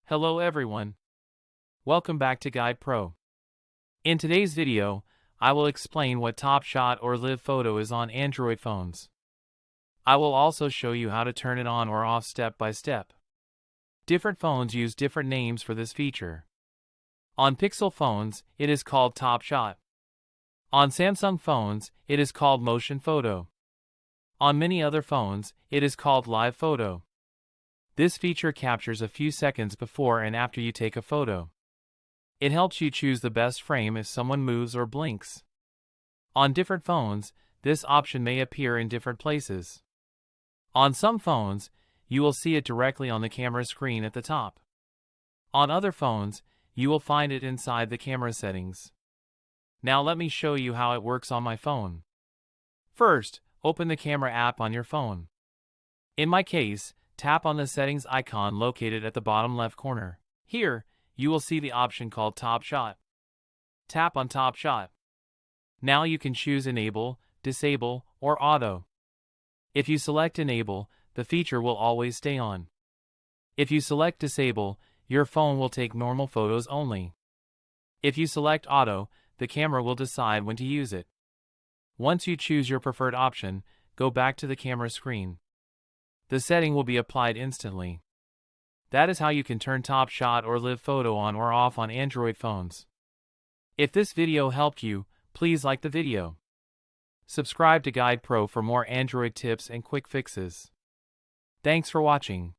Hello everyone. Welcome back to Guide Pro. In today's video, I will explain what Top Shot or Live Photo is on Android phones. I will also show you how to turn it on or off step by step. Different phones use different names for this feature. On Pixel phones, it is called Top Shot. On Samsung phones, it is called Motion Photo. On many other phones, it is called Live Photo. This feature captures a few seconds before and after you take a photo. It helps you choose the best frame if someone moves or blinks. On different phones, this option may appear in different places. On some phones, you will see it directly on the camera screen at the top. On other phones, you will find it inside the camera settings. Now let me show you how it works on my phone. First, open the camera app on your phone. In my case, tap on the settings icon located at the bottom left corner. Here, you will see the option called Top Shot. Tap on Top Shot. Now you can choose Enable, Disable, or Auto. If you select Enable, the feature will always stay on. If you select Disable, your phone will take normal photos only. If you select Auto, the camera will decide when to use it. Once you choose your preferred option, go back to the camera screen. The setting will be applied instantly. That is how you can turn Top Shot or Live Photo on or off on Android phones. If this video helped you, please like the video. Subscribe to Guide Pro for more Android tips and quick fixes. Thanks for watching.